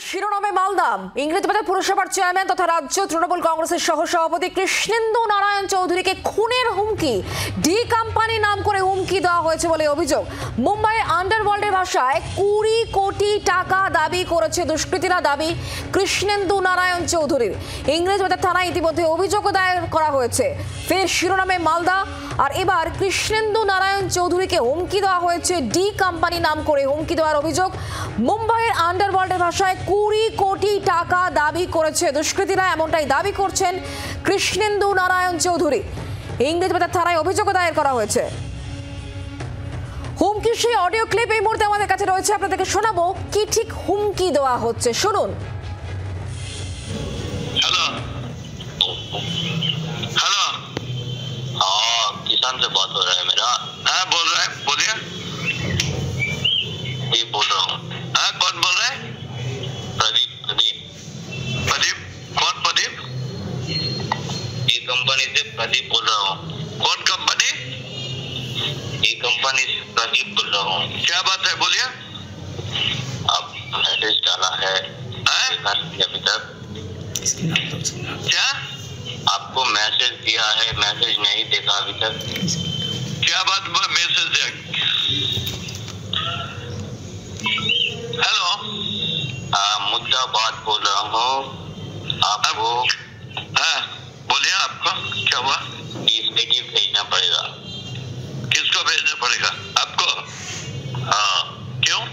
শিরোনামে মালদা ইংরেজবাজার পুরসভার চেয়ারম্যান তথা রাজ্য তৃণমূল কংগ্রেসের সহসভাপতি কৃষ্ণেন্দু নারায়ণ চৌধুরীকে খুনের হুমকি, ডি কোম্পানি নাম করে হুমকি দেওয়া হয়েছে বলে অভিযোগ। মুম্বাইয়ের আন্ডারওয়ার্ল্ডের ভাষায় 20 কোটি টাকা দাবি করেছে দুষ্কৃতীরা। দাবি কৃষ্ণেন্দু নারায়ণ চৌধুরীর। ইংরেজবাজার থানায় ইতিমধ্যে অভিযোগ দায়ের করা হয়েছে। ফের শিরোনামে মালদা, আর এবার কৃষ্ণেন্দু নারায়ণ চৌধুরীকে হুমকি দেওয়া হয়েছে, ডি কোম্পানি নাম করে হুমকি দেওয়ার অভিযোগ। মুম্বাইয়ের আন্ডারওয়ার্ল্ডের ভাষায় 20 কোটি টাকা দাবি করেছে দুষ্কৃতীরা, এমনটাই দাবি করছেন কৃষ্ণেন্দু নারায়ণ চৌধুরী। ইংরেজবাজার থানায় অভিযোগ দায়ের করা হয়েছে। হুমকির সেই অডিও ক্লিপ এই মুহূর্তে আমাদের কাছে রয়েছে, আপনাদেরকে শোনাবো কি ঠিক হুমকি দেওয়া হচ্ছে, শুনুন। हेलो हेलो, हाँ किसान से बात हो रहा है मेरा। हाँ बोल रहा है, बोलिए। जी बोल रहा हूँ। हाँ कौन बोल रहा है? प्रदीप। प्रदीप प्रदीप कौन प्रदीप? ये कंपनी से प्रदीप बोल रहा हूँ। कौन कंपनी? ये कंपनी से प्रदीप बोल रहा हूँ। क्या बात है, बोलिए। आप मैसेज डाला है अभी तक? क्या आपको मैसेज दिया है? मैसेज नहीं देखा अभी तक? क्या बात मैसेज दिया? हेलो, मुद्दा बात बोल रहा हूँ आपको। हाँ बोलिए, आपको क्या हुआ? इसमें भेजना पड़ेगा। किसको भेजना पड़ेगा? आपको? हाँ क्यों?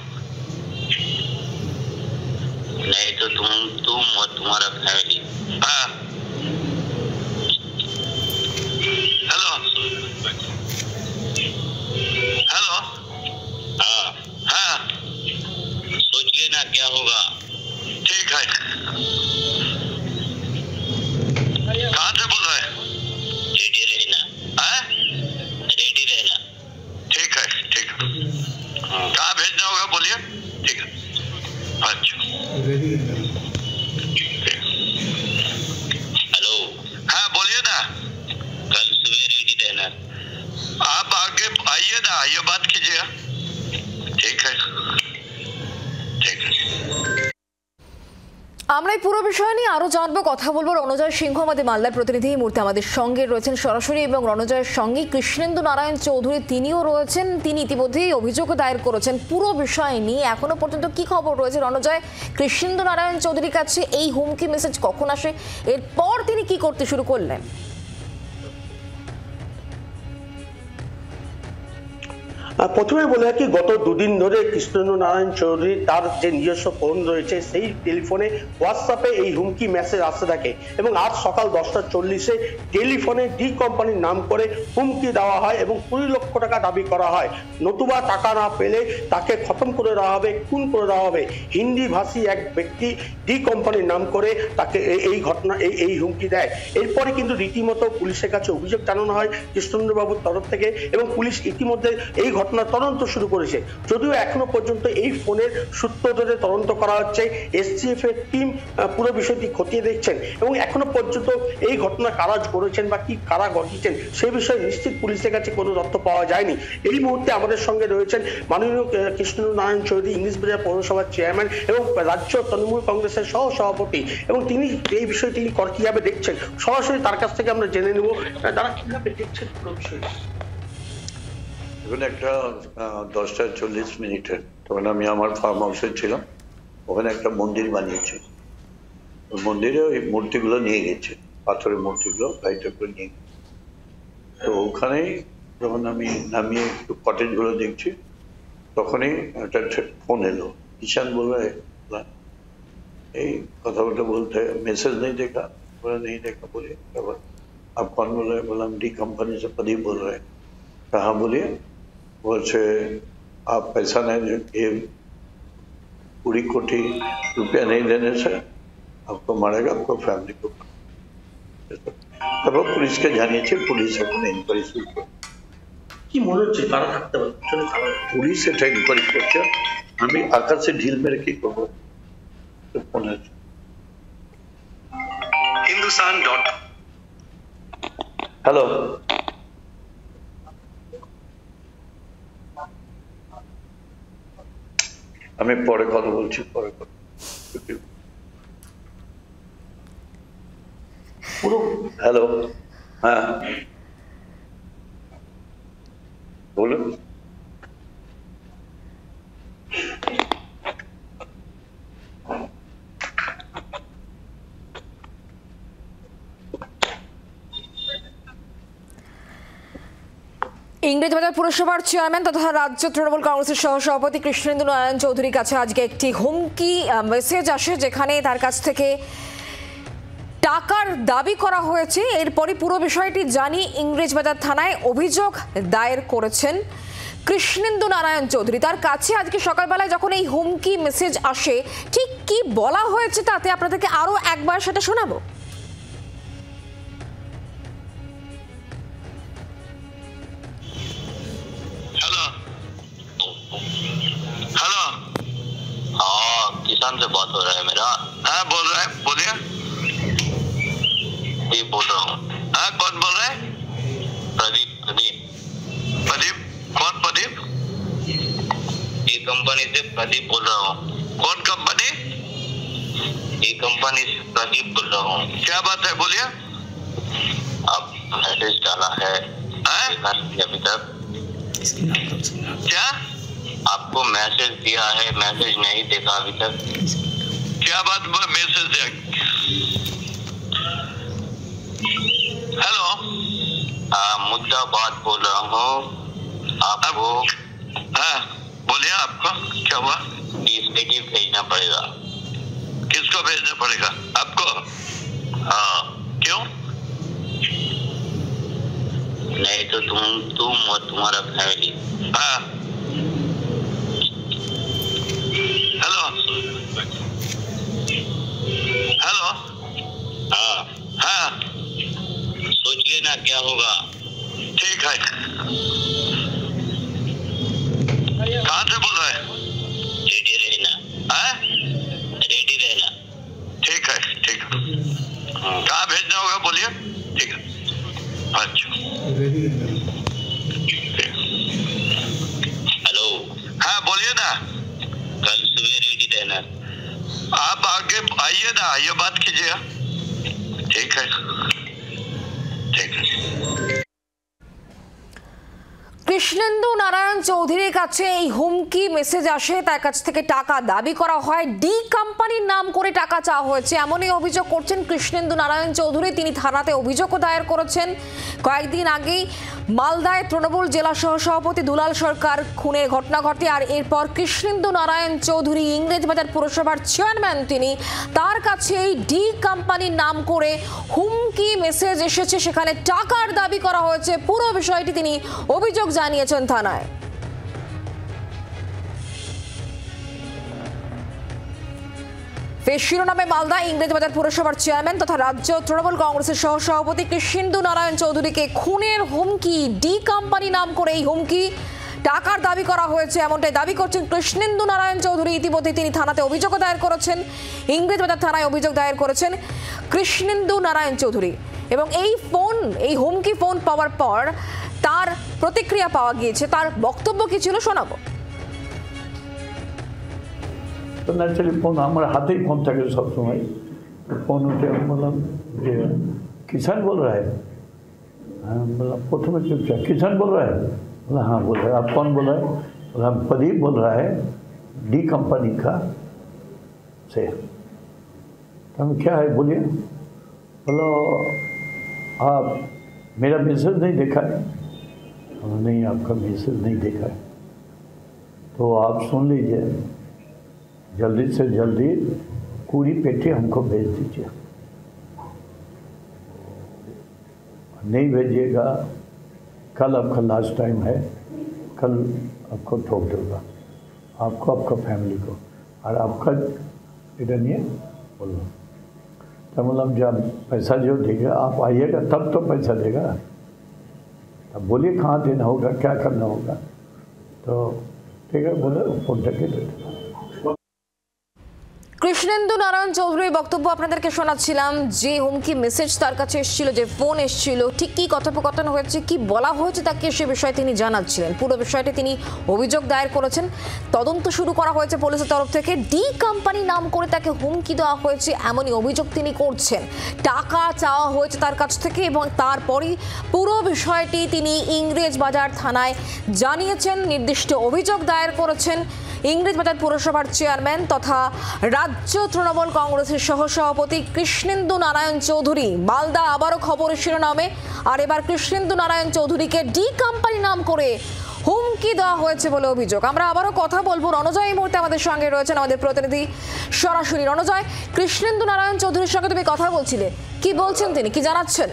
नहीं तो तुम और तुम्हारा फैमिली। हाँ हेलो हेलो, हाँ हाँ सोच लेना क्या होगा। ठीक है, कहाँ से बोल रहे हैं? रेडी रहना। हाँ रेडी रहना। ठीक है ठीक है, कहाँ भेजना होगा बोलिए। ठीक है, अच्छा हेलो, हाँ बोलिए ना। कल सुबह रेडी रहना। आप आगे आइए ना, ये बात कीजिए। ठीक है ठीक है। আমরা এই পুরো বিষয় নিয়ে আরো জানবো, কথা বলবো। রণজয় সিংহ আমাদের মালদার প্রতিনিধি এই মুহূর্তে আমাদের সঙ্গে রয়েছেন সরাসরি, এবং রণজয়ের সঙ্গে কৃষ্ণেন্দু নারায়ণ চৌধুরী তিনিও রয়েছেন। তিনি ইতিমধ্যেই অভিযোগ দায়ের করেছেন পুরো বিষয় নিয়ে। এখনো পর্যন্ত কি খবর রয়েছে রণজয়? কৃষ্ণেন্দু নারায়ণ চৌধুরীর কাছে এই হুমকি মেসেজ কখন আসে? এরপর তিনি কি করতে শুরু করলেন? প্রথমে বলে রাখি, গত দুদিন ধরে কৃষ্ণেন্দু নারায়ণ চৌধুরী তার যে নিজস্ব ফোন রয়েছে সেই টেলিফোনে হোয়াটসঅ্যাপে এই হুমকি মেসেজ আসতে থাকে, এবং আজ সকাল 10:40-এ টেলিফোনে ডি কোম্পানির নাম করে হুমকি দেওয়া হয় এবং 20 লক্ষ টাকা দাবি করা হয়। নতুবা টাকা না পেলে তাকে খতম করে দেওয়া হবে, খুন করে দেওয়া হবে। হিন্দি ভাষী এক ব্যক্তি ডি কোম্পানির নাম করে তাকে এই ঘটনা এই হুমকি দেয়। এরপরে কিন্তু রীতিমতো পুলিশের কাছে অভিযোগ জানানো হয় কৃষ্ণেন্দুবাবুর তরফ থেকে, এবং পুলিশ ইতিমধ্যে এই ঘটনা তদন্ত শুরু করেছে। যদিও এখনো পর্যন্ত এই ফোনের সূত্র ধরে তদন্ত করা হচ্ছে। এসটিএফ এর টিম পুরো বিষয়টি খতিয়ে দেখছেন, এবং এখনো পর্যন্ত এই ঘটনা কারা করেছেন বা কি কারা ঘটিয়েছেন সেই বিষয়ে নিশ্চিত পুলিশের কাছে কোনো তথ্য পাওয়া যায়নি। এই মুহূর্তে আমাদের সঙ্গে রয়েছেন মাননীয় কৃষ্ণেন্দু নারায়ণ চৌধুরী, ইংরেজবাজার পৌরসভার চেয়ারম্যান এবং রাজ্য তৃণমূল কংগ্রেসের সহ সভাপতি, এবং তিনি এই বিষয়ে তিনি কিভাবে দেখছেন সরাসরি তার কাছ থেকে আমরা জেনে নেব তারা কিভাবে দেখছেন পুরো বিষয়টি। এখন একটা 10:40 তখন আমি আমার ফার্ম হাউসে ছিলাম। ওখানে একটা মন্দির বানিয়েছে, ওই মন্দিরে ওই মূর্তিগুলো নিয়ে গেছে, পাথরের মূর্তিগুলো গাড়িতে করে নিয়ে গেছে। তো ওখানেই যখন আমি নামিয়ে একটু কটেজগুলো দেখছি, তখনই একটা ফোন এলো। কিষান বলে এই কথাবার্তা বলতে, मैसेज नहीं देखा, बोला नहीं देखा। बोले आप कौन बोल रहे? बोला डी कंपनी से प्रदीप बोल रहे हैं। कहाँ बोलिए? बोलছে आप पैसा नहीं, ये 20 कोटी रुपया नहीं देने से आपको मारेगा, आपको फैमिली को। তারপর পুলিশকে জানিয়েছে, পুলিশ এখন ইনকোয়ারি শুরু করে। কি মনে হচ্ছে কারা থাকতে পারে? পুলিশ এটা ইনকোয়ারি করছে। আমি আকাশে ঢিল মেরে কি করবো? हिंदुस्तान হ্যালো, আমি পরে কথা বলছি, পরে কথা। পুরো হ্যালো, হ্যাঁ বলুন। ইংরেজবাজার পুরসভার চেয়ারম্যান তথা রাজ্য তৃণমূল কংগ্রেসের সহসভাপতি কৃষ্ণেন্দু নারায়ণ চৌধুরীর কাছে আজকে একটি হুমকি মেসেজ আসে, যেখানে তার কাছ থেকে টাকার দাবি করা হয়েছে। এরপরই পুরো বিষয়টি জানি ইংরেজবাজার থানায় অভিযোগ দায়ের করেছেন কৃষ্ণেন্দু নারায়ণ চৌধুরী। তার কাছে আজকে সকালবেলায় যখন এই হুমকি মেসেজ আসে, ঠিক কি বলা হয়েছে তাতে আপনাদেরকে আরো একবার সেটা শোনাবো। हेलो, हाँ किसान से बात हो रहा है मेरा। हाँ बोल रहा है, बोलिए। जी बोल रहा हूँ। हाँ कौन बोल रहा है? प्रदीप। प्रदीप प्रदीप कौन प्रदीप? ये कंपनी से प्रदीप बोल रहा हूँ। कौन कंपनी? ये कंपनी से प्रदीप बोल रहा हूँ। क्या बात है, बोलिए। आप मैसेज डाला है अभी तक? क्या आपको मैसेज दिया है? मैसेज नहीं देखा अभी तक? क्या बात मैसेज है? हेलो, मुद्दा बात बोल रहा हूँ आपको। हाँ बोलिए, आपको क्या हुआ? स्टेटिव भेजना पड़ेगा। किसको भेजना पड़ेगा? आपको? हाँ क्यों? नहीं तो तुम और तुम्हारा फैमिली। हाँ हेलो, हेलो, हाँ हाँ सोच लेना क्या होगा। ठीक है, कहाँ से बोल रहे हैं? रेडी रहना। हाँ रेडी रहना। ठीक है, ठीक है। कहाँ भेजना होगा बोलिए। ठीक है, अच्छा। हेलो, हाँ बोलिए ना। कल सुबह रेडी रहना। आप आगे आइए ना, आइए बात कीजिएगा। ठीक है, ठीक है। কৃষ্ণেন্দু নারায়ণ চৌধুরীর কাছে এই হুমকি মেসেজ আসে, তার কাছ থেকে টাকা দাবি করা হয়, ডি কোম্পানির নাম করে টাকা চাওয়া হয়েছে, এমনই অভিযোগ করছেন কৃষ্ণেন্দু নারায়ণ চৌধুরী। তিনি থানাতে অভিযোগও দায়ের করেছেন। কয়েকদিন আগেই মালদায় তৃণমূল জেলা সহসভাপতি দুলাল সরকার খুনের ঘটনা ঘটে, আর এরপর কৃষ্ণেন্দু নারায়ণ চৌধুরী ইংরেজবাজার পুরসভার চেয়ারম্যান, তিনি তার কাছে এই ডি কোম্পানির নাম করে হুমকি মেসেজ এসেছে, সেখানে টাকার দাবি করা হয়েছে। পুরো বিষয়টি তিনি অভিযোগ জানিয়েছেন থানায়। ফের শিরোনামে মালদা, ইংরেজবাজার পুরসভার চেয়ারম্যান তথা রাজ্য তৃণমূল কংগ্রেসের সহসভাপতি কৃষ্ণেন্দু নারায়ণ চৌধুরীকে খুনের হুমকি, ডি কোম্পানি নাম করে এই হুমকি, টাকার দাবি করা হয়েছে, এমনটাই দাবি করছেন কৃষ্ণেন্দু নারায়ণ চৌধুরী। ইতিমধ্যে তিনি থানাতে অভিযোগও দায়ের করেছেন, ইংরেজবাজার থানায় অভিযোগ দায়ের করেছেন কৃষ্ণেন্দু নারায়ণ চৌধুরী। এবং এই হুমকি ফোন পাওয়ার পর তার প্রতিক্রিয়া পাওয়া গিয়েছে। তার বক্তব্য কি ছিল শোনাবো। তো ন্যাচারালি ফোন আমার হাতেই ফোন থাকে সবসময়। ফোন উঠে আমি বললাম যে किसान बोल रहा है? हाँ बोला प्रथम चुपचाप किसान बोल रहा है? बोला हाँ बोल रहा है। आप कौन बोल रहा है? बोला प्रदीप बोल रहा है डी कंपनी का से। तो हम क्या है बोलिए। बोलो आप मेरा मैसेज नहीं देखा है? नहीं आपका मैसेज नहीं देखा है तो आप सुन लीजिए, जल्दी से जल्दी पूरी पेटी हमको भेज दीजिए। नहीं भेजिएगा कल आपका लास्ट टाइम है, कल आपको ठोक दूँगा, आपको आपका फैमिली को, और आपका इधर नहीं है बोलो। तो मतलब जब पैसा जो देगा आप आइएगा तब तो पैसा देगा। अब बोलिए कहाँ देना होगा, क्या करना होगा। तो ठीक है बोले फोन करके दे देगा। কৃষ্ণেন্দু নারায়ণ চৌধুরীর বক্তব্য আপনাদেরকে শোনাচ্ছিলাম। যে হুমকি মেসেজ তার কাছে এসেছিল, যে ফোন এসেছিল, ঠিক কি কথোপকথন হয়েছে, কি বলা হয়েছে তাকে, সে বিষয়ে তিনি জানাচ্ছিলেন। পুরো বিষয়টি তিনি অভিযোগ দায়ের করেছেন। তদন্ত শুরু করা হয়েছে পুলিশের তরফ থেকে। ডি কোম্পানি নাম করে তাকে হুমকি দেওয়া হয়েছে এমনই অভিযোগ তিনি করছেন। টাকা চাওয়া হয়েছে তার কাছ থেকে এবং তারপরই পুরো বিষয়টি তিনি ইংরেজবাজার থানায় জানিয়েছেন, নির্দিষ্ট অভিযোগ দায়ের করেছেন। ইংরেজবাজার পুরসভার চেয়ারম্যান তথা রাজ্য তৃণমূল কংগ্রেসের সহসভাপতি কৃষ্ণেন্দু নারায়ণ চৌধুরী। মালদা আবারও খবরের শিরোনামে, আর এবার কৃষ্ণেন্দু নারায়ণ চৌধুরীকে ডি কোম্পানি নাম করে হুমকি দেওয়া হয়েছে বলে অভিযোগ। আমরা আবারও কথা বলবো। রণজয় এই মুহূর্তে আমাদের সঙ্গে রয়েছেন, আমাদের প্রতিনিধি সরাসরি। রণজয়, কৃষ্ণেন্দু নারায়ণ চৌধুরীর সঙ্গে তুমি কথা বলছিলে, কি বলছেন তিনি, কি জানাচ্ছেন?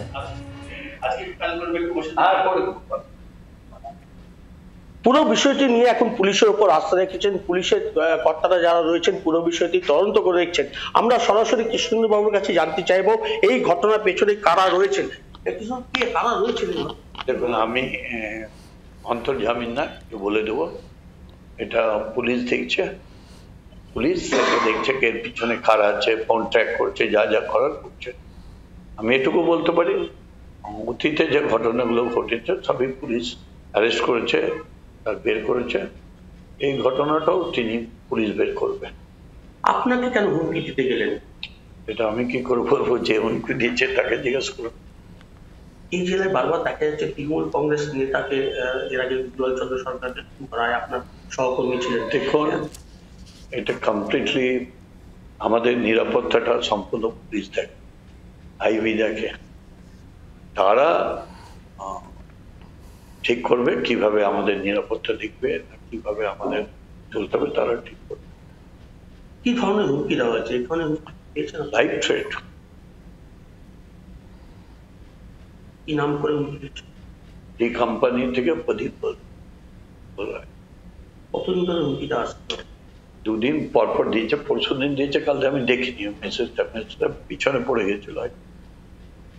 পুরো বিষয়টি নিয়ে এখন পুলিশের উপর আস্থা রেখেছেন। পুলিশের কর্তারা যারা রয়েছেন পুরো বিষয়টি তদন্ত করে দেখছেন। আমরা সরাসরি কৃষ্ণেন্দু বাবুর কাছে জানতে চাইবো এই ঘটনার পেছনে কারা রয়েছেন, কারা রয়েছেন। দেখুন, আমি অন্তর্জামিন না বলে দেবো, এটা পুলিশ দেখছে। পুলিশ দেখছে এর পিছনে কারা আছে, কন্ট্যাক্ট করছে, যা যা করার করছে। আমি এটুকু বলতে পারি, অতীতে যে ঘটনাগুলো ঘটেছে সবই পুলিশ অ্যারেস্ট করেছে, আর বের করেছে। এই ঘটনাটাও পুলিশ বের করবে। আপনাকে কেন হুমকি দিতে গেলেন? এটা আমি কি করে বলবো, যে হুমকি দিচ্ছে তাকে জিজ্ঞেস করুন। এই জেলায় বারবার দেখা যাচ্ছে তৃণমূল কংগ্রেস নেতাকে, এর আগে দুলাল চন্দ্র সরকার রায় আপনার সহকর্মী ছিলেন। দেখুন, এটা কমপ্লিটলি আমাদের নিরাপত্তাটা সম্পূর্ণ পুলিশ দেখে, আইবি দেখে। তারা ঠিক করবে কিভাবে আমাদের নিরাপত্তা দেখবে, কিভাবে আমাদের চলতে হবে, তারা ঠিক করবে। কি ধরনের হুমকি দেওয়া হয়েছে? এই ধরনের হুমকি পেয়েছেন? Life threat. কি নাম করে হুমকি দিচ্ছে? এই কোম্পানি থেকে প্রদীপ বলা হয়। কতদিন ধরে হুমকিটা আসছে? দুদিন পরপর দিয়েছে, পরশু দিন দিয়েছে, কালকে আমি দেখিনি মেসেজটা পিছনে পড়ে গেছিল।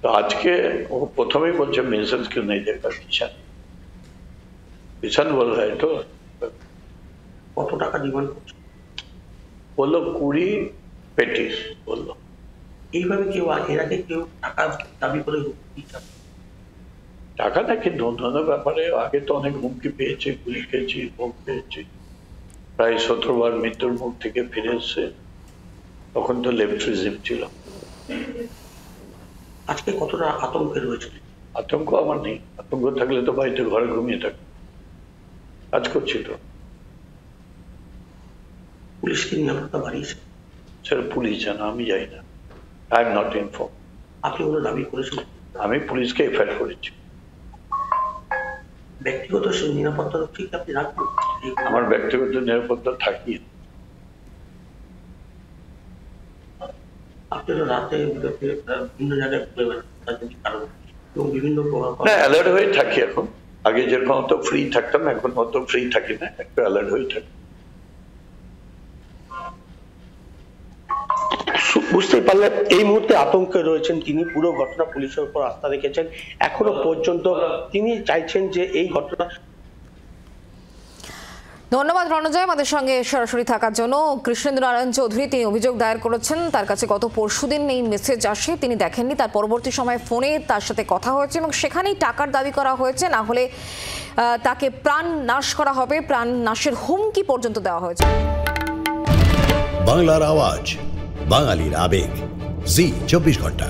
তো আজকে ও প্রথমেই বলছে মেসেজ কেউ নেই দেখা, কিষান বল হয়। তো কত টাকা ডিমান্ড করছে? বললো 20 পেটিস বললো। এইভাবে কেউ এর আগে কেউ টাকা দাবি করে টাকা নাকি ধরনের ব্যাপারে আগে তো অনেক হুমকি পেয়েছে, গুলি খেয়েছি, ভোগ পেয়েছি। প্রায় 17 বার মৃত্যুর মুখ থেকে ফিরে এসছে। তখন তো লেফট রিজিম ছিল। আজকে কতটা আতঙ্কে রয়েছে? আতঙ্ক আমার নেই। আতঙ্ক থাকলে তো বাড়িতে ঘরে ঘুমিয়ে থাক, কাজ করছি তো। পুলিশকে নিরাপত্তা বাড়িয়েছে? সেটা পুলিশ জানা, আমি যাই না। I am not inform. আপনি কোনো দাবি করেছিলেন? আমি পুলিশকে এফআইআর করেছি। ব্যক্তিগত নিরাপত্তা ঠিক আপনি রাখবেন? আমার ব্যক্তিগত নিরাপত্তা থাকি। আপনি তো রাতে বিভিন্ন জায়গায় ঘুরে বেড়ান এবং বিভিন্ন অ্যালার্ট হয়ে থাকি এখন। আগে যেরকম অত ফ্রি থাকতাম, এখন অত ফ্রি থাকি না, একটু অ্যালার্ট হয়ে থাকি। বুঝতেই পারলেন, এই মুহূর্তে আতঙ্কে রয়েছেন তিনি। পুরো ঘটনা পুলিশের উপর আস্থা রেখেছেন। এখনো পর্যন্ত তিনি চাইছেন যে এই ঘটনা। ধন্যবাদ রণজয় আমাদের সঙ্গে সরাসরি থাকার জন্য। কৃষ্ণেন্দু নারায়ণ চৌধুরী তিনি অভিযোগ দায়ের করেছেন। তার কাছে গত পরশুদিন এই মেসেজ আসে, তিনি দেখেননি। তার পরবর্তী সময়ে ফোনে তার সাথে কথা হয়েছে এবং সেখানেই টাকার দাবি করা হয়েছে, না হলে তাকে প্রাণ নাশ করা হবে, প্রাণ নাশের হুমকি পর্যন্ত দেওয়া হয়েছে। বাংলার আওয়াজ, বাঙালির আবেগ, জি 24 ঘন্টা।